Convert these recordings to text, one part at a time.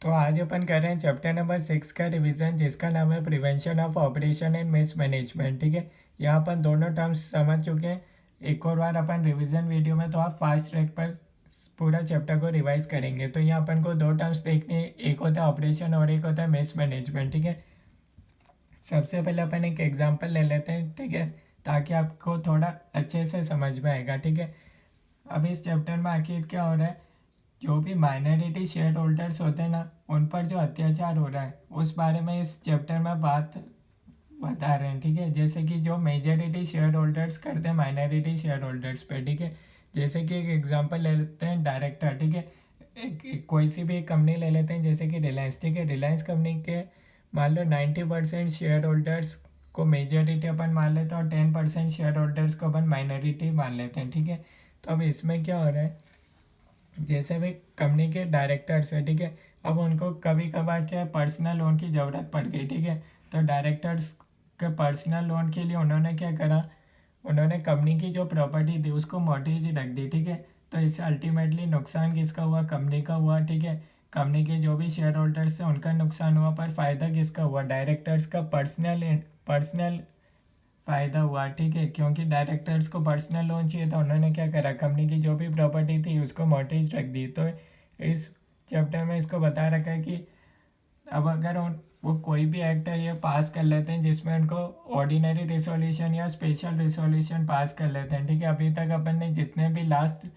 तो आज अपन कर रहे हैं चैप्टर नंबर 6 का रिवीजन, जिसका नाम है prevention of operation and mismanagement. ठीक है, यहाँ अपन दोनों टर्म्स समझ चुके हैं। एक और बार अपन रिवीजन वीडियो में तो आप फास्ट ट्रैक पर पूरा चैप्टर को रिवाइज करेंगे। तो यहाँ अपन को दो टर्म्स देखने हैं, एक होता है ऑपरेशन और एक होता है मिसमैनेजमेंट। ठीक है, सबसे पहले अपन एक एग्जाम्पल ले लेते हैं, ठीक है, ताकि आपको थोड़ा अच्छे से समझ में आएगा। ठीक है, अब इस चैप्टर में आखिर क्या हो रहा है, जो भी माइनॉरिटी शेयर होल्डर्स होते हैं ना, उन पर जो अत्याचार हो रहा है उस बारे में इस चैप्टर में बात बता रहे हैं। ठीक है, जैसे कि जो मेजॉरिटी शेयर होल्डर्स करते हैं माइनॉरिटी शेयर होल्डर्स पे। ठीक है, जैसे कि एक एग्जांपल ले लेते हैं डायरेक्टर। ठीक है, कोई सी भी एक कंपनी ले लेते हैं, जैसे कि रिलायंस। ठीक है, रिलायंस कंपनी के मान लो 90% शेयर होल्डर्स को मेजॉरिटी अपन मान लेते हैं और 10% शेयर होल्डर्स को अपन माइनॉरिटी मान लेते हैं। ठीक है, तो अब इसमें क्या हो रहा है, जैसे भी कंपनी के डायरेक्टर्स है, ठीक है, अब उनको कभी कभार क्या है, पर्सनल लोन की ज़रूरत पड़ गई। ठीक है, तो डायरेक्टर्स के पर्सनल लोन के लिए उन्होंने क्या करा, उन्होंने कंपनी की जो प्रॉपर्टी थी उसको मॉर्गेज रख दी। ठीक है, तो इससे अल्टीमेटली नुकसान किसका हुआ, कंपनी का हुआ। ठीक है, कंपनी के जो भी शेयर होल्डर्स थे उनका नुकसान हुआ, पर फ़ायदा किसका हुआ, डायरेक्टर्स का पर्सनल पर्सनल फ़ायदा हुआ। ठीक है, क्योंकि डायरेक्टर्स को पर्सनल लोन चाहिए था, उन्होंने क्या करा, कंपनी की जो भी प्रॉपर्टी थी उसको मॉर्गेज रख दी। तो इस चैप्टर में इसको बता रखा है कि अब अगर वो कोई भी एक्ट है ये पास कर लेते हैं जिसमें उनको ऑर्डिनरी रिसोल्यूशन या स्पेशल रिसोल्यूशन पास कर लेते हैं। ठीक है, अभी तक अपन ने जितने भी लास्ट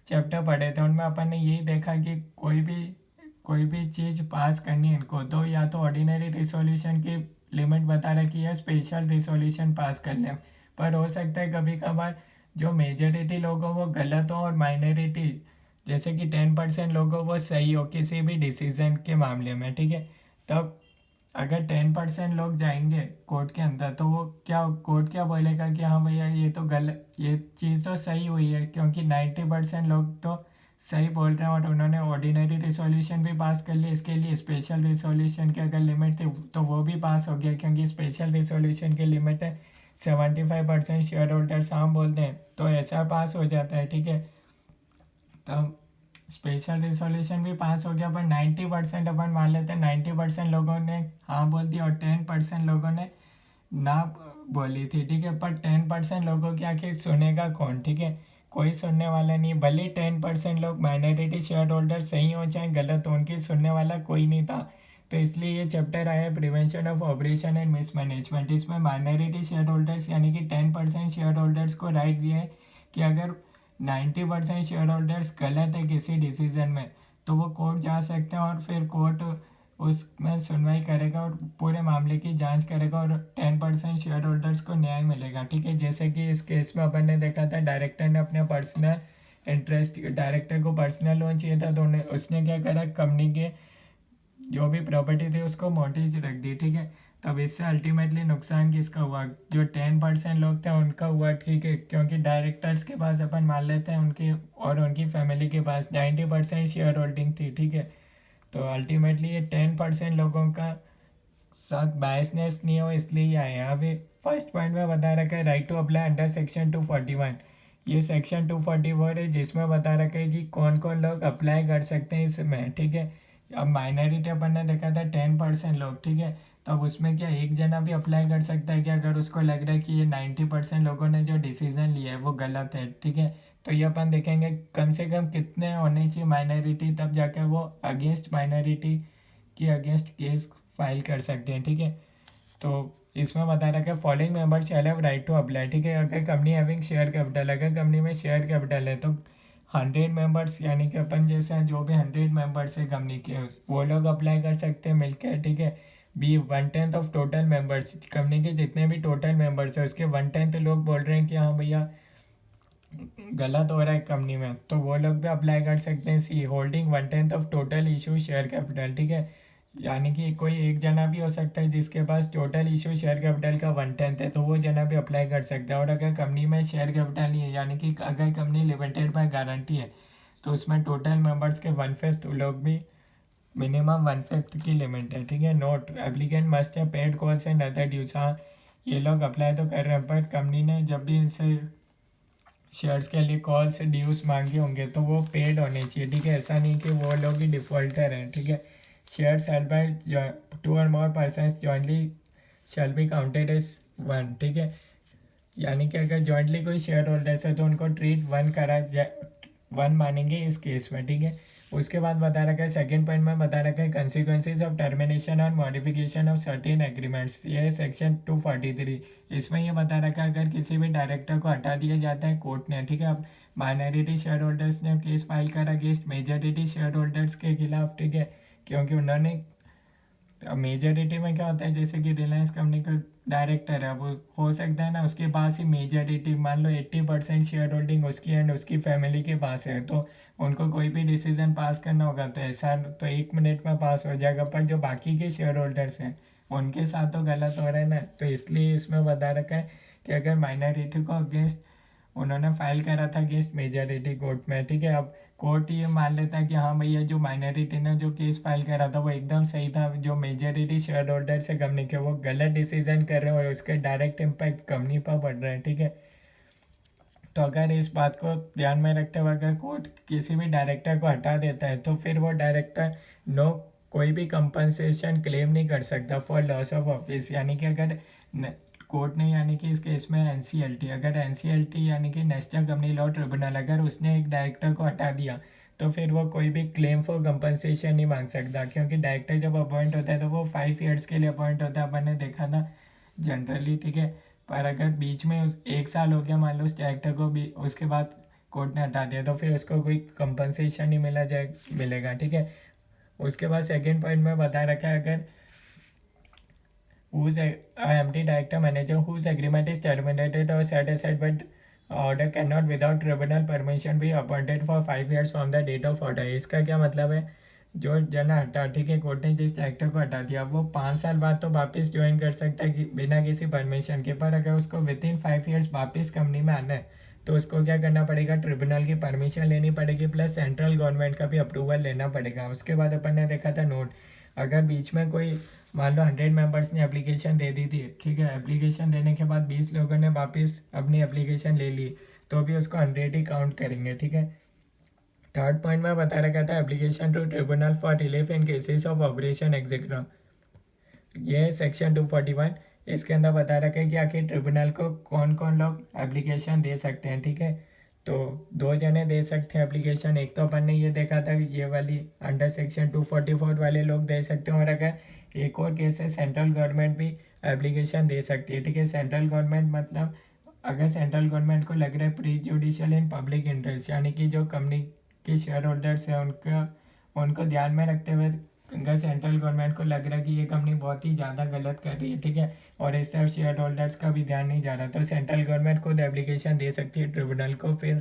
चैप्टर पढ़े थे उनमें अपन ने यही देखा कि कोई भी चीज़ पास करनी है इनको, तो या तो ऑर्डिनरी रिसोल्यूशन की लिमिट बता रखी है, स्पेशल रिसोल्यूशन पास कर लें। पर हो सकता है कभी कभार जो मेजॉरिटी लोग हो वो गलत हो और माइनॉरिटी जैसे कि 10% लोग हो वो सही हो किसी भी डिसीजन के मामले में। ठीक है, तब अगर 10% लोग जाएंगे कोर्ट के अंदर तो वो क्या, कोर्ट क्या बोलेगा कि हाँ भैया ये तो गलत, ये चीज़ तो सही हुई है, क्योंकि 90% लोग तो सही बोल रहे हैं और उन्होंने ऑर्डिनरी रिसोल्यूशन भी पास कर लिया। इसके लिए स्पेशल रिसोल्यूशन की अगर लिमिट थी तो वो भी पास हो गया, क्योंकि स्पेशल रिसोल्यूशन की लिमिट है 75% शेयर होल्डर्स हाँ बोलते हैं तो ऐसा पास हो जाता है। ठीक है, तब स्पेशल रिसोल्यूशन भी पास हो गया, पर 90% अपन मान लेते हैं 90% लोगों ने हाँ बोल दिया और 10% लोगों ने ना बोली थी। ठीक है, पर 10% लोगों की आखिर सुनेगा कौन। ठीक है, कोई सुनने वाला नहीं, भले 10% लोग माइनॉरिटी शेयर होल्डर सही हो चाहे गलत हो, उनकी सुनने वाला कोई नहीं था। तो इसलिए ये चैप्टर आया है prevention of operation and mismanagement. इसमें माइनॉरिटी शेयर होल्डर्स यानी कि 10% शेयर होल्डर्स को राइट दिया है कि अगर 90% शेयर होल्डर्स गलत है किसी डिसीजन में तो वो कोर्ट जा सकते हैं और फिर कोर्ट उसमें सुनवाई करेगा और पूरे मामले की जांच करेगा और 10% शेयर होल्डर्स को न्याय मिलेगा। ठीक है, जैसे कि इस केस में अपन ने देखा था डायरेक्टर ने अपने पर्सनल इंटरेस्ट, डायरेक्टर को पर्सनल लोन चाहिए था तो उसने क्या करा, कंपनी के जो भी प्रॉपर्टी थी उसको मॉर्गेज रख दी। ठीक है, तब इससे अल्टीमेटली नुकसान किसका हुआ, जो 10% लोग थे उनका हुआ। ठीक है, क्योंकि डायरेक्टर्स के पास अपन मान लेते हैं उनके और उनकी फैमिली के पास 90% शेयर होल्डिंग थी। ठीक है, तो अल्टीमेटली ये 10% लोगों का साथ बायसनेस नहीं हो इसलिए ये आए। अभी फर्स्ट पॉइंट में बता रखा है right to apply under section 241। ये सेक्शन 244 है जिसमें बता रखा है कि कौन कौन लोग अप्लाई कर सकते हैं इसमें। ठीक है, अब माइनॉरिटी अपन ने देखा था 10% लोग। ठीक है, तो अब उसमें क्या एक जना भी अप्लाई कर सकता है कि अगर उसको लग रहा है कि ये 90% लोगों ने जो डिसीजन लिया है वो गलत है। ठीक है, तो ये अपन देखेंगे कम से कम कितने होने चाहिए माइनॉरिटी, तब जाकर वो अगेंस्ट माइनॉरिटी के अगेंस्ट केस फाइल कर सकते हैं। ठीक है, तो इसमें बता रखा है following member shall have right to apply. ठीक है, अगर कंपनी हैविंग शेयर कैपिटल, अगर कंपनी में शेयर कैपिटल है तो 100 मेंबर्स यानी कि अपन जैसे जो भी 100 मेंबर्स है कंपनी के वो लोग अप्लाई कर सकते हैं मिलकर। ठीक है, b 1/10 of total members, company के जितने भी टोटल मेंबर्स है उसके 1/10 लोग बोल रहे हैं कि हाँ भैया गलत हो रहा है कंपनी में, तो वो लोग भी अप्लाई कर सकते हैं। See holding 1/10 of total issue share capital. ठीक है, यानी कि कोई एक जना भी हो सकता है जिसके पास टोटल इशू शेयर कैपिटल का 1/10 है तो वो जना भी अप्लाई कर सकता है। और अगर कंपनी में शेयर कैपिटल नहीं है यानी कि अगर कंपनी लिमिटेड बाय गारंटी है तो उसमें टोटल मेंबर्स के 1/5 लोग भी, मिनिमम 1/5 की लिमिट है। ठीक है, note applicant must have paid calls and other dues. हाँ, ये लोग अप्लाई तो कर रहे हैं पर कंपनी ने जब भी इनसे शेयर्स के लिए कॉल्स ड्यूज मांगे होंगे तो वो पेड होने चाहिए। ठीक है, ऐसा नहीं कि वो लोग ही डिफ़ॉल्टर हैं। ठीक है, shares held by 2 or more persons jointly shall be counted as 1, ठीक है। यानी कि अगर जॉइंटली कोई शेयर होल्डर्स है तो उनको ट्रीट 1 मानेंगे इस केस में, ठीक है। उसके बाद बता रखा है सेकंड पॉइंट में बता रखा है कंसिक्वेंसेज ऑफ टर्मिनेशन और मॉडिफिकेशन ऑफ सर्टेन एग्रीमेंट्स, ये है सेक्शन 243। इसमें ये बता रखा है अगर किसी भी डायरेक्टर को हटा दिया जाता है कोर्ट ने, ठीक है। अब माइनॉरिटी शेयर होल्डर्स ने केस फाइल करा अगेंस्ट मेजॉरिटी शेयर होल्डर्स के खिलाफ, ठीक है, क्योंकि उन्होंने, अब मेजॉरिटी में क्या होता है, जैसे कि रिलायंस कंपनी का डायरेक्टर है, वो हो सकता है ना उसके पास ही मेजॉरिटी, मान लो 80% शेयर होल्डिंग उसकी एंड उसकी फैमिली के पास है, तो उनको कोई भी डिसीजन पास करना होगा तो ऐसा तो 1 मिनट में पास हो जाएगा, पर जो बाकी के शेयर होल्डर्स हैं उनके साथ तो गलत हो रहा है ना। तो इसलिए इसमें बता रखा है कि अगर माइनॉरिटी को अगेंस्ट उन्होंने फाइल करा था अगेंस्ट मेजॉरिटी कोर्ट में, ठीक है। अब कोर्ट ये मान लेता है कि हाँ भैया जो माइनॉरिटी ने जो केस फाइल करा था वो एकदम सही था, जो मेजॉरिटी शेयर होल्डर से कंपनी के वो गलत डिसीजन कर रहे हैं और उसके डायरेक्ट इम्पैक्ट कंपनी पर पड़ रहा है, ठीक है। तो अगर इस बात को ध्यान में रखते हुए अगर कोर्ट किसी भी डायरेक्टर को हटा देता है तो फिर वो डायरेक्टर नो कोई भी कंपनसेशन क्लेम नहीं कर सकता फॉर लॉस ऑफ ऑफिस, यानी कि अगर कोर्ट ने, यानी कि इस केस में एनसीएलटी, अगर एनसीएलटी यानी कि नेशनल कंपनी लॉ ट्रिब्यूनल अगर उसने एक डायरेक्टर को हटा दिया तो फिर वो कोई भी क्लेम फॉर कंपनसेशन नहीं मांग सकता, क्योंकि डायरेक्टर जब अपॉइंट होता है तो वो 5 ईयर्स के लिए अपॉइंट होता है, अपन ने देखा था जनरली, ठीक है। पर अगर बीच में 1 साल हो गया मान लो उस डायरेक्टर को भी, उसके बाद कोर्ट ने हटा दिया तो फिर उसको कोई कंपनसेशन नहीं मिलेगा, ठीक है। उसके बाद सेकेंड पॉइंट में बता रखा है अगर whose MD director manager whose agreement is terminated or set aside but order cannot without tribunal permission be appointed for 5 years from the date of order। इसका क्या मतलब है, जो जना हटा, ठीक है, कोर्ट ने जिस डायरेक्टर को हटा दिया वो 5 साल बाद तो वापस ज्वाइन कर सकता है कि बिना किसी परमिशन के, पर अगर उसको विदिन 5 ईयर्स वापस कंपनी में आना है तो उसको क्या करना पड़ेगा, ट्रिब्यूनल की परमिशन लेनी पड़ेगी प्लस सेंट्रल गवर्नमेंट का भी अप्रूवल लेना पड़ेगा। उसके बाद अपन ने देखा था नोट, अगर बीच में कोई मान लो 100 मेंबर्स ने एप्लीकेशन दे दी थी, ठीक है, एप्लीकेशन देने के बाद 20 लोगों ने वापस अपनी एप्लीकेशन ले ली तो भी उसको 100 ही काउंट करेंगे, ठीक है। थर्ड पॉइंट में बता रखा था application to tribunal for relief in cases of operation etcetera, ये है सेक्शन 241। इसके अंदर बता रखा है कि आखिर ट्रिब्यूनल को कौन कौन लोग एप्लीकेशन दे सकते हैं, ठीक है। तो 2 जने दे सकते हैं एप्लीकेशन, एक तो अपन ने ये देखा था कि ये वाली अंडर सेक्शन 244 वाले लोग दे सकते हैं, और अगर एक और केस है सेंट्रल गवर्नमेंट भी एप्लीकेशन दे सकती है, ठीक है। सेंट्रल गवर्नमेंट मतलब अगर सेंट्रल गवर्नमेंट को लग रहा है pre judicial in public interest, यानी कि जो कंपनी के शेयर होल्डर्स हैं उनको ध्यान में रखते हुए अगर सेंट्रल गवर्नमेंट को लग रहा है कि ये कंपनी बहुत ही ज़्यादा गलत कर रही है, ठीक है, और इस तरफ शेयर होल्डर्स का भी ध्यान नहीं जा रहा, तो सेंट्रल गवर्नमेंट खुद एप्लीकेशन दे सकती है ट्रिब्यूनल को, फिर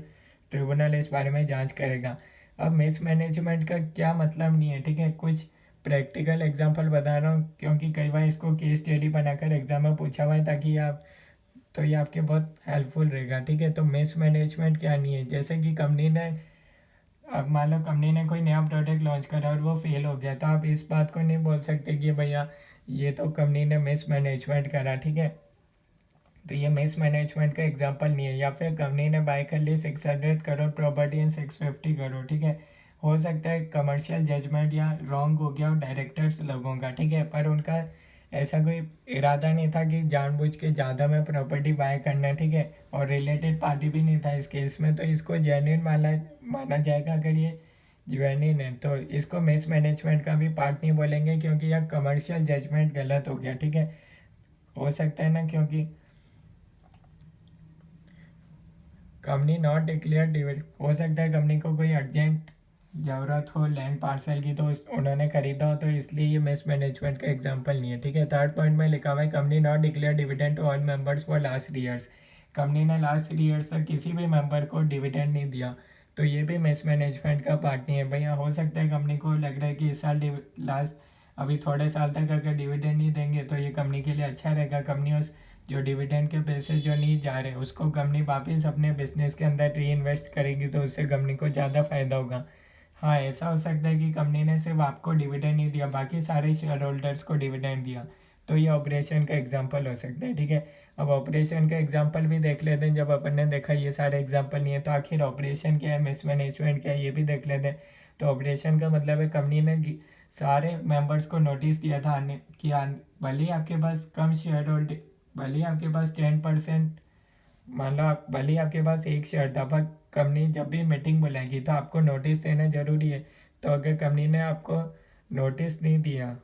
ट्रिब्यूनल इस बारे में जांच करेगा। अब मिसमैनेजमेंट का क्या मतलब नहीं है, ठीक है, कुछ प्रैक्टिकल एग्जांपल बता रहा हूँ क्योंकि कई बार इसको केस स्टडी बनाकर एग्जाम में पूछा हुआ है, ताकि आप, तो ये आपके बहुत हेल्पफुल रहेगा, ठीक है। तो मिसमैनेजमेंट क्या नहीं है, जैसे कि कंपनी ने, अब मान लो कंपनी ने कोई नया प्रोडक्ट लॉन्च करा और वो फेल हो गया, तो आप इस बात को नहीं बोल सकते कि भैया ये तो कंपनी ने मिसमैनेजमेंट करा, ठीक है। तो ये मिसमैनेजमेंट का एग्जांपल नहीं है। या फिर कंपनी ने बाय कर ली 600 करोड़ प्रॉपर्टी एंड 650 करोड़, ठीक है, हो सकता है कमर्शियल जजमेंट या रॉन्ग हो गया और डायरेक्टर्स लोगों का, ठीक है, पर उनका ऐसा कोई इरादा नहीं था कि जानबूझ के ज़्यादा में प्रॉपर्टी बाय करना, ठीक है, और रिलेटेड पार्टी भी नहीं था इस केस में, तो इसको जेन्युइन माना जाएगा। अगर ये जेन्युइन है तो इसको मिसमैनेजमेंट का भी पार्ट नहीं बोलेंगे, क्योंकि यह कमर्शियल जजमेंट गलत हो गया, ठीक है। हो सकता है ना, क्योंकि कंपनी नॉट डिक्लेयर डिविड, हो सकता है कंपनी को कोई अर्जेंट ज़रूरत हो लैंड पार्सल की, तो उन्होंने खरीदा हो, तो इसलिए ये मिसमैनेजमेंट का एग्जांपल नहीं है, ठीक है। थर्ड पॉइंट में लिखा हुआ है company not declare dividend to all members for last 3 years, company ने लास्ट 3 ईयर्स तक किसी भी मेंबर को डिविडेंड नहीं दिया, तो ये भी मिसमैनेजमेंट का पार्ट नहीं है। भैया हो सकता है कंपनी को लग रहा है कि इस साल लास्ट अभी थोड़े साल तक अगर डिविडेंड नहीं देंगे तो ये कंपनी के लिए अच्छा रहेगा, कंपनी उस जो डिविडेंड के पैसे जो नहीं जा रहे उसको कंपनी वापस अपने बिजनेस के अंदर री इन्वेस्ट करेगी, तो उससे कंपनी को ज़्यादा फायदा होगा। हाँ, ऐसा हो सकता है कि कंपनी ने सिर्फ आपको डिविडेंड नहीं दिया, बाकी सारे शेयर होल्डर्स को डिविडेंड दिया, तो ये ऑपरेशन का एग्जाम्पल हो सकता है, ठीक है। अब ऑपरेशन का एग्जाम्पल भी देख लेते हैं, जब अपन ने देखा ये सारे एग्जाम्पल नहीं है तो आखिर ऑपरेशन क्या है, मिसमैनेजमेंट क्या है, ये भी देख लेते हैं। तो ऑपरेशन का मतलब है कंपनी ने सारे मेंबर्स को नोटिस दिया था आने कि भले ही आपके पास कम शेयर होल्डिंग, भले ही आपके पास 10%, मान लो आप भले ही आपके पास एक शेयर था, पर कंपनी जब भी मीटिंग बुलाएगी तो आपको नोटिस देना जरूरी है। तो अगर कंपनी ने आपको नोटिस नहीं दिया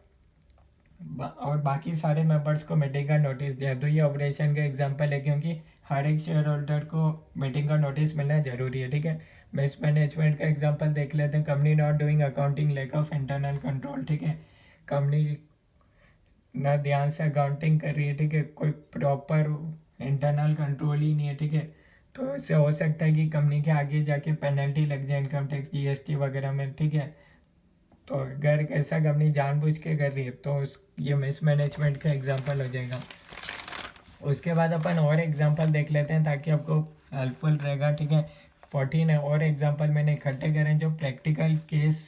और बाकी सारे मेंबर्स को मीटिंग का नोटिस दिया, तो ये ऑपरेशन का एग्जांपल है, क्योंकि हर एक शेयर होल्डर को मीटिंग का नोटिस मिलना जरूरी है। ठीक है, मिसमैनेजमेंट का एग्जांपल देख लेते हैं। Company not doing accounting, lack of internal control. ठीक है, कंपनी ना ध्यान से अकाउंटिंग कर रही है। ठीक है, कोई प्रॉपर इंटरनल कंट्रोल ही नहीं है। ठीक है, तो इससे हो सकता है कि कंपनी के आगे जाके पेनल्टी लग जाए इनकम टैक्स, जीएसटी वगैरह में। ठीक है, तो अगर ऐसा कंपनी जानबूझ के कर रही है तो ये मिसमैनेजमेंट का एग्जांपल हो जाएगा। उसके बाद अपन और एग्जांपल देख लेते हैं ताकि आपको हेल्पफुल रहेगा। ठीक है, 14 है और एग्जांपल मैंने इकट्ठे करें जो प्रैक्टिकल केस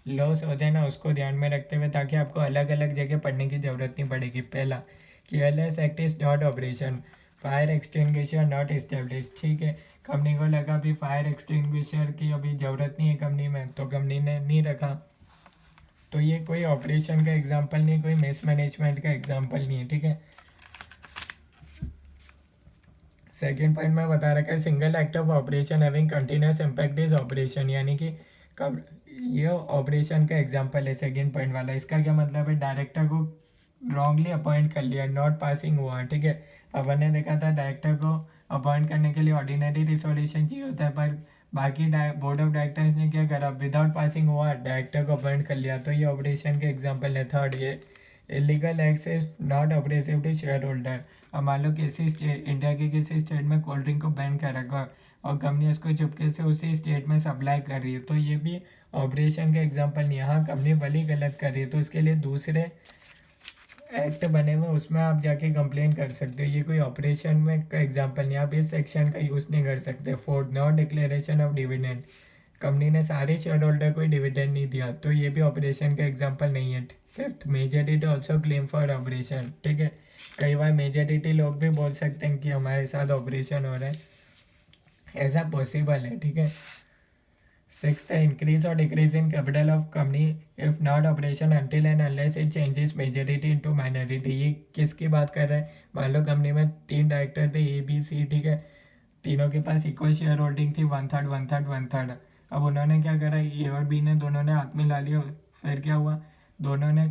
लॉस होते हैं ना, उसको ध्यान में रखते हुए, ताकि आपको अलग अलग जगह पढ़ने की ज़रूरत नहीं पड़ेगी। पहला, careless act is not operation, fire extinguisher not establish. ठीक है, कंपनी को लगा भी फायर एक्सटिंग्विशर की अभी ज़रूरत नहीं है कंपनी में, तो कंपनी ने नहीं रखा, तो ये कोई ऑपरेशन का एग्जाम्पल नहीं, कोई मिसमैनेजमेंट का एग्जाम्पल नहीं है। ठीक है, सेकेंड पॉइंट में बता रखा है single act of operation having continuous impact is operation, यानी कि कब ये ऑपरेशन का एग्जांपल है सेकेंड पॉइंट वाला। इसका क्या मतलब है, डायरेक्टर को रॉन्गली अपॉइंट कर लिया, नॉट पासिंग हुआ। ठीक है, अपन ने देखा था डायरेक्टर को अपॉइंट करने के लिए ऑर्डिनरी रिसोल्यूशन चाहिए होता है, पर बाकी बोर्ड ऑफ डायरेक्टर्स ने क्या करा, विदाउट पासिंग हुआ डायरेक्टर को अपॉइंट कर लिया, तो ये ऑपरेशन के एग्जाम्पल है। थर्ड, ये illegal act is not oppressive to shareholder. अब मान लो किसी स्टेट, इंडिया के किसी स्टेट में कोल्ड ड्रिंक को बैन कर रखा है और कंपनी उसको चुपके से उसी स्टेट में सप्लाई कर रही है, तो ये भी ऑपरेशन का एग्जांपल नहीं है। हाँ, कंपनी भले गलत कर रही है तो उसके लिए दूसरे एक्ट बने हुए, उसमें आप जाके कंप्लेन कर सकते हो। ये कोई ऑपरेशन में का एग्जांपल नहीं, आप इस सेक्शन का यूज़ नहीं कर सकते। Fourth, not declaration of dividend, company ने सारे शेयर होल्डर को डिविडेंड नहीं दिया, तो ये भी ऑपरेशन का एग्जांपल नहीं है। Fifth, majority also claim for operation. ठीक है, कई बार मेजॉरिटी लोग भी बोल सकते हैं कि हमारे साथ ऑपरेशन हो रहा है, ऐसा पॉसिबल है। ठीक है, सिक्स्थ है इंक्रीज और decrease in capital of company if not operation until and unless it changes majority into minority. ये किसकी बात कर रहे हैं, मान लो कंपनी में 3 डायरेक्टर थे, ए बी सी। ठीक है, तीनों के पास इक्वल शेयर होल्डिंग थी, 1/3 1/3 1/3। अब उन्होंने क्या करा, ए और बी ने दोनों ने हाथ मिला लिया, फिर क्या हुआ, दोनों ने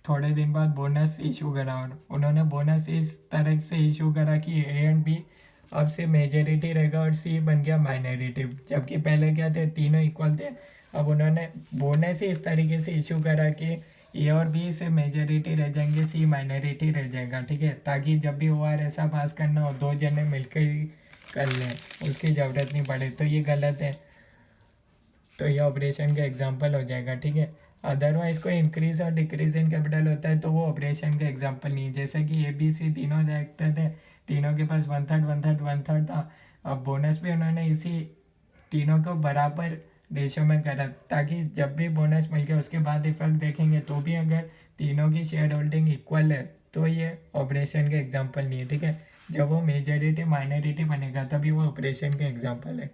थोड़े दिन बाद बोनस इशू करा, और उन्होंने बोनस इस तरह से इशू करा कि ए एंड बी अब से मेजॉरिटी रहेगा और सी बन गया माइनॉरिटी, जबकि पहले क्या थे, तीनों इक्वल थे। अब उन्होंने बोनस ही इस तरीके से इशू करा कि ए और बी से मेजॉरिटी रह जाएंगे, सी माइनॉरिटी रह जाएगा। ठीक है, ताकि जब भी ओ आर ऐसा पास करना हो, दो जने मिलकर ही कर लें, उसकी ज़रूरत नहीं पड़े, तो ये गलत है, तो ये ऑपरेशन का एग्जांपल हो जाएगा। ठीक है, अदरवाइज कोई इंक्रीज और डिक्रीज इन कैपिटल होता है तो वो ऑपरेशन का एग्जांपल नहीं है। जैसे कि ए बी सी तीनों डायरेक्टर थे, तीनों के पास 1/3 1/3 1/3 था, अब बोनस भी उन्होंने इसी तीनों को बराबर रेशो में करा, ताकि जब भी बोनस मिल गया उसके बाद इफेक्ट देखेंगे तो भी अगर तीनों की शेयर होल्डिंग इक्वल है तो ये ऑपरेशन का एग्जाम्पल नहीं है। ठीक है, जब वो मेजॉरिटी माइनॉरिटी बनेगा तभी वो ऑपरेशन का एग्जाम्पल है।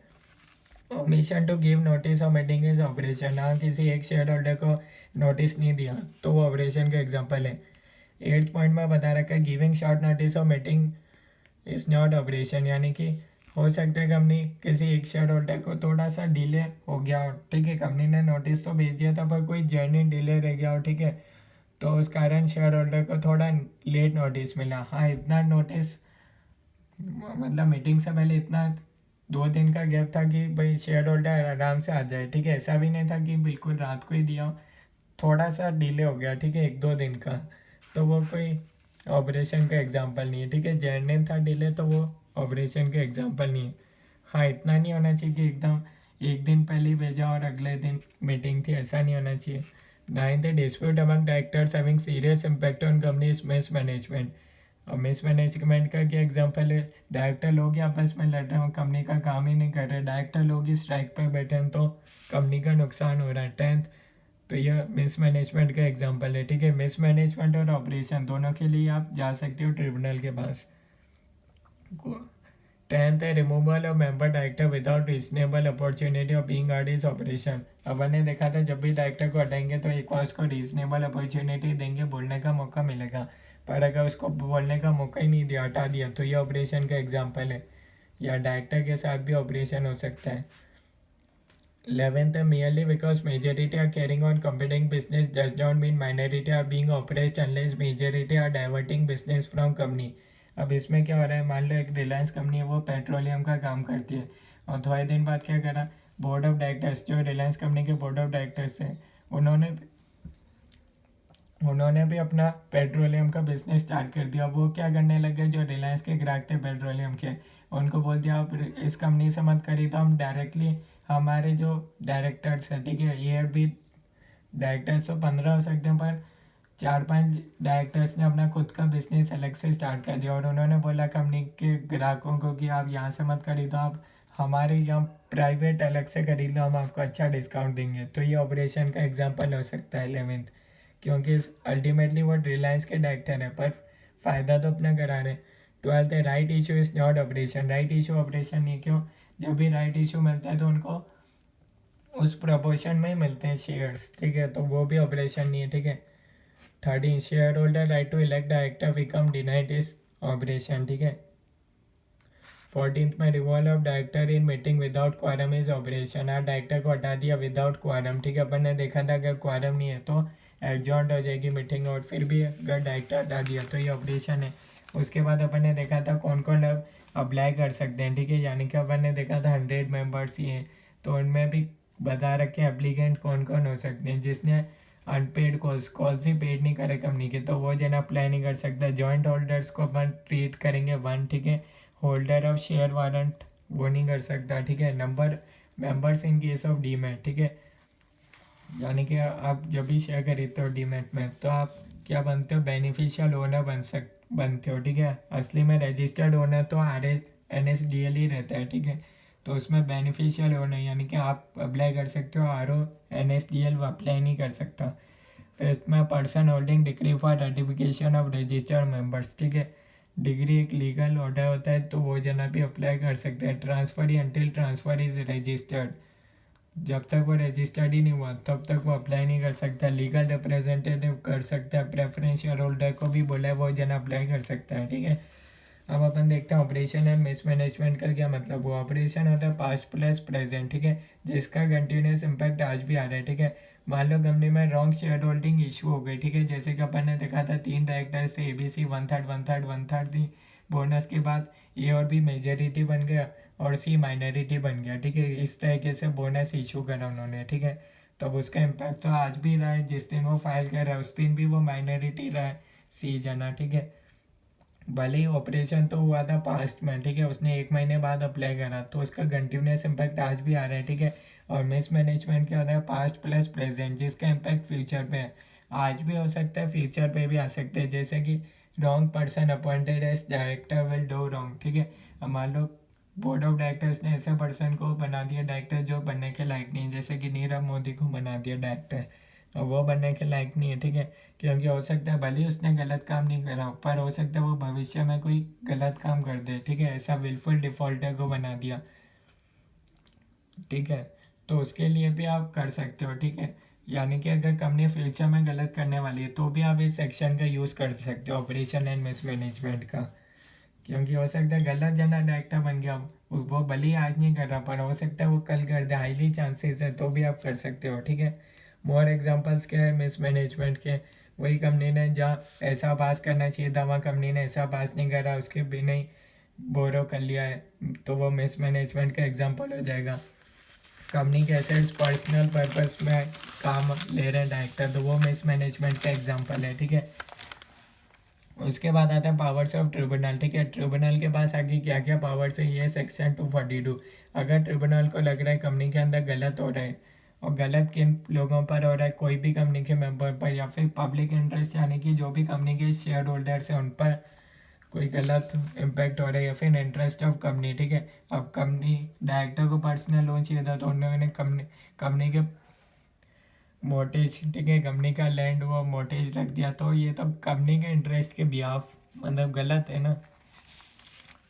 Omission to give notice of meeting is oppression, हाँ किसी एक शेयर होल्डर को नोटिस नहीं दिया तो वो ऑपरेशन का एग्जाम्पल है। एट्थ पॉइंट में बता रखा है giving short notice of meeting is not operation, यानी कि हो सकता है कंपनी किसी एक शेयर होल्डर को थोड़ा सा डिले हो गया हो। ठीक है, कंपनी ने नोटिस तो भेज दिया था पर कोई जेन्युइन डिले रह गया हो। ठीक है, तो उस कारण शेयर होल्डर को थोड़ा लेट नोटिस मिला। हाँ, इतना नोटिस मतलब मीटिंग से पहले इतना 2 दिन का गैप था कि भाई शेयर होल्डर आराम से आ जाए। ठीक है, ऐसा भी नहीं था कि बिल्कुल रात को ही दिया हो, थोड़ा सा डिले हो गया। ठीक है, 1-2 दिन का, तो वो कोई ऑपरेशन का एग्जाम्पल नहीं है। ठीक है, जेन्युइन था डिले तो वो ऑपरेशन का एग्जाम्पल नहीं है। हाँ, इतना नहीं होना चाहिए कि एकदम एक दिन पहले ही भेजा और अगले दिन मीटिंग थी, ऐसा नहीं होना चाहिए। Ninth, dispute among directors having serious impact on companies miss management. और मिस मैनेजमेंट का क्या एग्जांपल है, डायरेक्टर लोग ही आपस में लड़ रहे हो, कंपनी का काम ही नहीं कर रहे, डायरेक्टर लोग ही स्ट्राइक पर बैठे हैं तो कंपनी का नुकसान हो रहा है। 10th, तो यह मिस मैनेजमेंट का एग्जांपल है। ठीक है, मिस मैनेजमेंट और ऑपरेशन दोनों के लिए आप जा सकते हो ट्रिब्यूनल के पास। 10th है removal of member director without reasonable opportunity of being out is operation. अपन ने देखा था जब भी डायरेक्टर को हटाएंगे तो एक बार उसको रीजनेबल अपॉर्चुनिटी देंगे, बोलने का मौका मिलेगा, पर अगर उसको बोलने का मौका ही नहीं दिया, हटा दिया, तो ये ऑपरेशन का एग्जाम्पल है। या डायरेक्टर के साथ भी ऑपरेशन हो सकता है। 11th है merely because majority are carrying on competing business does not mean minority are being oppressed unless majority are diverting business from company। अब इसमें क्या हो रहा है, मान लो एक रिलायंस कंपनी है, वो पेट्रोलियम का काम करती है, और थोड़े दिन बाद क्या करा, बोर्ड ऑफ डायरेक्टर्स, जो रिलायंस कंपनी के बोर्ड ऑफ डायरेक्टर्स थे, उन्होंने भी अपना पेट्रोलियम का बिजनेस स्टार्ट कर दिया। वो क्या करने लगे, जो रिलायंस के ग्राहक थे पेट्रोलियम के, उनको बोल दिया आप इस कंपनी से मत खरीदो, तो हम डायरेक्टली हमारे जो डायरेक्टर्स हैं, ठीक है, ये भी डायरेक्टर्स तो 15 हो सकते हैं, पर 4-5 डायरेक्टर्स ने अपना खुद का बिजनेस अलग से स्टार्ट कर दिया, और उन्होंने बोला कंपनी के ग्राहकों को कि आप यहाँ से मत खरीदो, आप हमारे यहाँ प्राइवेट अलग से खरीद लो, हम आपको अच्छा डिस्काउंट देंगे। तो ये ऑपरेशन का एग्जाम्पल हो सकता है 11th, क्योंकि अल्टीमेटली वो रिलायंस के डायरेक्टर है, पर फ़ायदा तो अपना करा रहे। 12th है right issue is not operation. Right issue operation नहीं, क्यों, जब भी राइट इशू मिलता है तो उनको उस प्रपोर्शन में मिलते हैं शेयर्स, ठीक है, तो वो भी ऑपरेशन नहीं है, ठीक है। 13 shareholder right to elect director become denied is oppression, ठीक है। 14th में रिवॉल्व of director in meeting without quorum is oppression. आज डायरेक्टर को हटा दिया विदाउट क्वारम, ठीक है, अपन ने देखा था अगर क्वारम नहीं है तो एडजॉर्न हो जाएगी मीटिंग, और फिर भी अगर डायरेक्टर हटा दिया तो ये ऑपरेशन है। उसके बाद अपन ने देखा था कौन कौन अब अप्लाई कर सकते हैं, ठीक है, यानी कि अपन ने देखा था 100 मेंबर्स ही हैं, तो उनमें भी बता रखे एप्लीकेंट कौन कौन हो सकते हैं। जिसने अनपेड कॉल्स ही पेड नहीं करे कंपनी के, तो वो जन अप्लाई नहीं कर सकता। जॉइंट होल्डर्स को अपन ट्रीट करेंगे 1, ठीक है। होल्डर ऑफ शेयर वारंट वो नहीं कर सकता, ठीक है। Number members in case of demat, ठीक है, यानी कि आप जब भी शेयर खरीदते हो डीमेट में, तो आप क्या बनते हो, बेनिफिशियल ओनर बनते हो, ठीक है। असली में रजिस्टर्ड ओनर तो RNSDL ही रहता है, ठीक है, तो उसमें बेनिफिशियल ओनर यानी कि आप अप्लाई कर सकते हो, RONSDL अप्लाई नहीं कर सकता। फिर उसमें person holding degree for ratification of registered members, ठीक है, डिग्री एक लीगल ऑर्डर होता है, तो वो जना भी अप्लाई कर सकते हैं। Transfer he until transfer is registered, जब तक वो रजिस्टर्ड ही नहीं हुआ तब तक वो अप्लाई नहीं कर सकता। लीगल रिप्रेजेंटेटिव कर सकता है, प्रेफरेंस शेयर होल्डर को भी बोला है वो जन अप्लाई कर सकता है, ठीक है। अब अपन देखते हैं ऑपरेशन एंड मिसमैनेजमेंट का क्या मतलब हुआ। ऑपरेशन होता है पास्ट प्लस प्रेजेंट, ठीक है, जिसका कंटिन्यूस इम्पैक्ट आज भी आ रहा है, ठीक है। मान लो कंपनी में रॉन्ग शेयर होल्डिंग इशू हो गई, ठीक है, जैसे कि अपन ने देखा था 3 डायरेक्टर से ABC 1/3 थी, बोनस के बाद ए और बी मेजोरिटी बन गया और C माइनॉरिटी बन गया, ठीक है। इस तरीके से बोनस इशू करा उन्होंने, ठीक है, तब उसका इम्पैक्ट तो आज भी रहा है। जिस दिन वो फाइल कर रहा है उस दिन भी वो माइनॉरिटी रहा है C जना, ठीक है। भले ही ऑपरेशन तो हुआ था पास्ट में, ठीक है, उसने 1 महीने बाद अप्लाई करा, तो उसका कंटिन्यूस इम्पैक्ट आज भी आ रहा है, ठीक है। और मिस मैनेजमेंट क्या होता है, पास्ट प्लस प्रेजेंट, जिसका इम्पैक्ट फ्यूचर पे है, आज भी हो सकता है फ्यूचर पे भी आ सकते हैं। जैसे कि wrong person appointed as director will do wrong, ठीक है। अब मान लो बोर्ड ऑफ डायरेक्टर्स ने ऐसे पर्सन को बना दिया डायरेक्टर जो बनने के लायक नहीं है, जैसे कि नीरव मोदी को बना दिया डायरेक्टर, और वो बनने के लायक नहीं है, ठीक है, क्योंकि हो सकता है भले ही उसने गलत काम नहीं करा, पर हो सकता है वो भविष्य में कोई गलत काम कर दे, ठीक है, ऐसा विलफुल डिफॉल्टर को बना दिया, ठीक है, तो उसके लिए भी आप कर सकते हो, ठीक है। यानी कि अगर कंपनी फ्यूचर में गलत करने वाली है तो भी आप इस सेक्शन का यूज़ कर सकते हो, ऑपरेशन एंड मिसमैनेजमेंट का, क्योंकि हो सकता है गलत जना डायरेक्टर बन गया, वो भले ही आज नहीं कर रहा, पर हो सकता है वो कल कर दे, हाईली चांसेस है, तो भी आप कर सकते हो, ठीक है। मोर एग्जांपल्स क्या है मिसमैनेजमेंट के, वही कंपनी ने जहाँ ऐसा पास करना चाहिए था वहाँ कंपनी ने ऐसा पास नहीं करा, उसके बिना ही बोरो कर लिया है, तो वो मिसमैनेजमेंट का एग्जांपल हो जाएगा। कंपनी के एसेट्स पर्सनल पर्पस में काम ले रहे हैं डायरेक्टर, तो वो मिसमैनेजमेंट का एग्जांपल है, ठीक है। उसके बाद आता है पावर्स ऑफ ट्रिब्यूनल, ठीक है, ट्रिब्यूनल के पास आगे क्या क्या पावर्स है, ये सेक्शन 242। अगर ट्रिब्यूनल को लग रहा है कंपनी के अंदर गलत हो रहा है, और गलत किन लोगों पर हो रहा है, कोई भी कंपनी के मेंबर पर, या फिर पब्लिक इंटरेस्ट यानी कि जो भी कंपनी के शेयर होल्डर्स हैं उन पर कोई गलत इम्पैक्ट हो रहा है, या फिर इंटरेस्ट ऑफ कंपनी, ठीक है। अब कंपनी डायरेक्टर को पर्सनल लोन चाहिए था, तो उन्होंने कंपनी के मोर्टेज, ठीक है, कंपनी का लैंड वो मोर्टेज रख दिया, तो ये तब कंपनी के इंटरेस्ट के बिहाफ मतलब गलत है ना,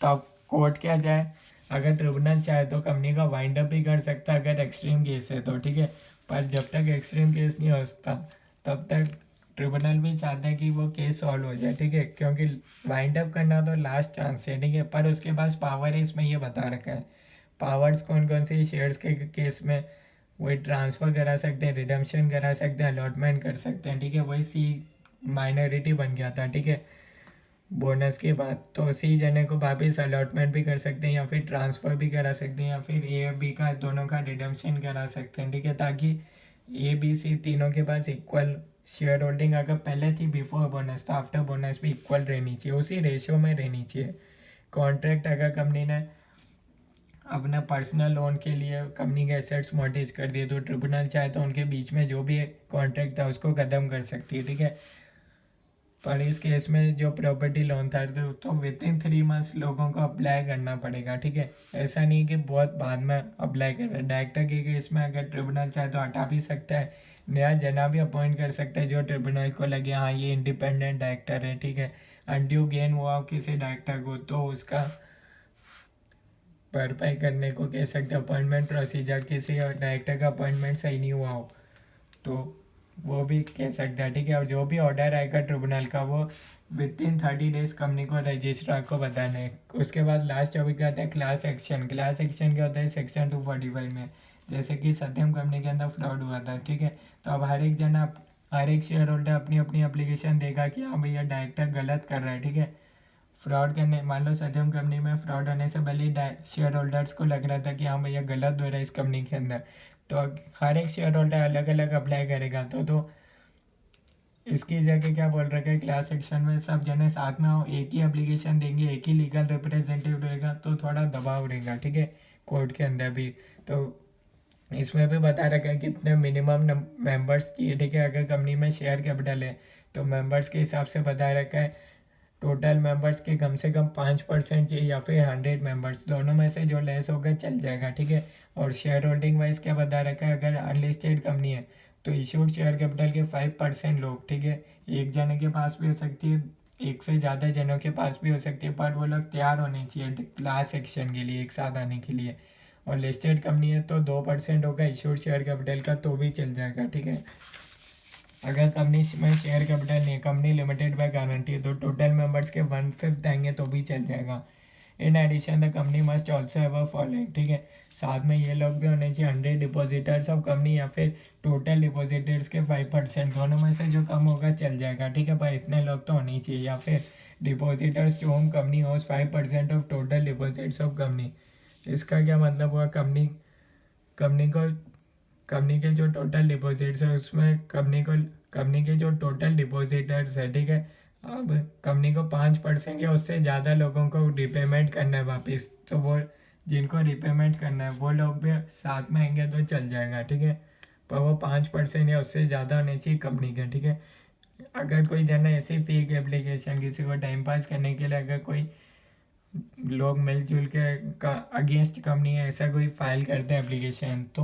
तो आप कोर्ट क्या जाए, अगर ट्रिब्यूनल चाहे तो कंपनी का वाइंड अप भी कर सकता है अगर एक्सट्रीम केस है तो, ठीक है। पर जब तक एक्सट्रीम केस नहीं होता तब तक ट्रिब्यूनल भी चाहता है कि वो केस सॉल्व हो जाए, ठीक है, क्योंकि वाइंड अप करना तो लास्ट चांस है, ठीक है। पर उसके पास पावर है, इसमें ये बता रखा है पावर्स कौन कौन से शेयर्स के केस में वही ट्रांसफ़र करा सकते हैं, रिडम्पशन करा सकते हैं, अलॉटमेंट कर सकते हैं, ठीक है। वही सी माइनॉरिटी बन गया था, ठीक है, बोनस के बाद। तो सी जने को वापस अलॉटमेंट भी कर सकते हैं या फिर ट्रांसफ़र भी करा सकते हैं या फिर ए और बी का दोनों का रिडम्पशन करा सकते हैं, ठीक है, ताकि ए बी सी तीनों के पास इक्वल शेयर होल्डिंग अगर पहले थी बिफोर बोनस तो आफ्टर बोनस भी इक्वल रहनी चाहिए, उसी रेशियो में रहनी चाहिए। कॉन्ट्रैक्ट अगर कंपनी ने अपना पर्सनल लोन के लिए कंपनी के एसेट्स मॉर्गेज कर दिए तो ट्रिब्यूनल चाहे तो उनके बीच में जो भी कॉन्ट्रैक्ट था उसको ख़त्म कर सकती है, ठीक है। पर इस केस में जो प्रॉपर्टी लोन था तो विद इन 3 मंथ्स लोगों को अप्लाई करना पड़ेगा, ठीक है। ऐसा नहीं कि बहुत बाद में अप्लाई कर रहे हैं। डायरेक्टर के केस में अगर ट्रिब्यूनल चाहे तो हटा भी सकता है, नया जना भी अपॉइंट कर सकता है जो ट्रिब्यूनल को लगे हाँ ये इंडिपेंडेंट डायरेक्टर है, ठीक है। अनड्यू गेन हुआ हो किसी डायरेक्टर को तो उसका भरपाई करने को कह सकते हैं। अपॉइंटमेंट प्रोसीजर किसी और डायरेक्टर का अपॉइंटमेंट सही नहीं हुआ हो तो वो भी कह सकता है, ठीक है। और जो भी ऑर्डर आएगा ट्रिब्यूनल का वो विद इन 30 डेज कंपनी को रजिस्ट्रार को बताना है। उसके बाद लास्ट टॉपिक आता है क्लास एक्शन। क्लास एक्शन क्या होता है सेक्शन 245 में, जैसे कि सत्यम कंपनी के अंदर फ्रॉड हुआ था, ठीक है। तो अब हर एक शेयर होल्डर अपनी अपनी एप्लीकेशन देगा कि हाँ भैया डायरेक्टर गलत कर रहा है, ठीक है। फ्रॉड करने मान लो सत्यम कंपनी में फ्रॉड होने से पहले शेयर होल्डर्स को लग रहा था कि हाँ भैया गलत हो रहा है इस कंपनी के अंदर, तो हर एक शेयर होल्डर अलग अलग अप्लाई करेगा तो इसकी जगह क्या बोल रखा है क्लास सेक्शन में सब जने साथ में हो, एक ही एप्लीकेशन देंगे, एक ही लीगल रिप्रेजेंटेटिव रहेगा तो थोड़ा दबाव रहेगा, ठीक है, कोर्ट के अंदर भी। तो इसमें भी बता रखा है कितने मिनिमम मेंबर्स चाहिए, ठीक है। अगर कंपनी में शेयर कैपिटल है तो मेंबर्स के हिसाब से बता रखा है टोटल मेंबर्स के कम से कम 5% चाहिए या फिर 100 मेंबर्स, दोनों में से जो लेस होगा चल जाएगा, ठीक है। और शेयर होल्डिंग वाइज क्या बता रखा है अगर अनलिस्टेड कंपनी है तो इशूड शेयर कैपिटल के 5% लोग, ठीक है, एक जने के पास भी हो सकती है, एक से ज़्यादा जनों के पास भी हो सकती है, पर वो लोग तैयार होने चाहिए क्लास एक्शन के लिए एक साथ आने के लिए। और लिस्टेड कंपनी है तो 2% होगा इशूड शेयर कैपिटल का तो भी चल जाएगा, ठीक है। अगर कंपनी में शेयर कैपिटल नहीं है, कंपनी लिमिटेड बाय गारंटी है तो टोटल मेंबर्स के 1/5 आएंगे तो भी चल जाएगा। In addition the company must also have a following, ठीक है, साथ में ये लोग भी होने चाहिए 100 डिपॉजिटर्स ऑफ कंपनी या फिर टोटल डिपॉजिटर्स के 5%, दोनों में से जो कम होगा चल जाएगा, ठीक है। पर इतने लोग तो होने चाहिए, या फिर depositors to whom company whose 5% of total deposits of company. इसका क्या मतलब हुआ कंपनी को कंपनी के जो टोटल डिपॉजिट्स है उसमें कंपनी के जो टोटल डिपॉजिटर्स है, ठीक है, अब कंपनी को 5% या उससे ज़्यादा लोगों को रिपेमेंट करना है वापस, तो वो जिनको रिपेमेंट करना है वो लोग भी साथ में आएंगे तो चल जाएगा, ठीक है। पर वो 5% या उससे ज़्यादा होने चाहिए कंपनी के, ठीक है। अगर कोई जना ऐसी फेक एप्लीकेशन किसी को टाइम पास करने के लिए अगर कोई लोग मिलजुल के का अगेंस्ट कंपनी है ऐसा कोई फाइल करते हैं एप्लीकेशन तो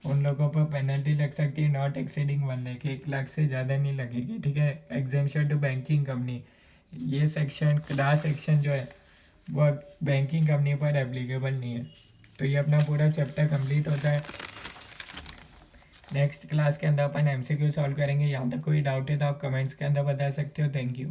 उन लोगों पर पेनल्टी लग सकती है नॉट एक्सीडिंग 1 लाख, 1 लाख से ज़्यादा नहीं लगेगी, ठीक है। एग्जेम्पशन टू बैंकिंग कंपनी, ये सेक्शन क्लास सेक्शन जो है वो बैंकिंग कंपनी पर एप्लीकेबल नहीं है। तो ये अपना पूरा चैप्टर कंप्लीट होता है। नेक्स्ट क्लास के अंदर अपन एमसीक्यू सॉल्व करेंगे। यहाँ तक कोई डाउट है तो आप कमेंट्स के अंदर बता सकते हो। Thank you.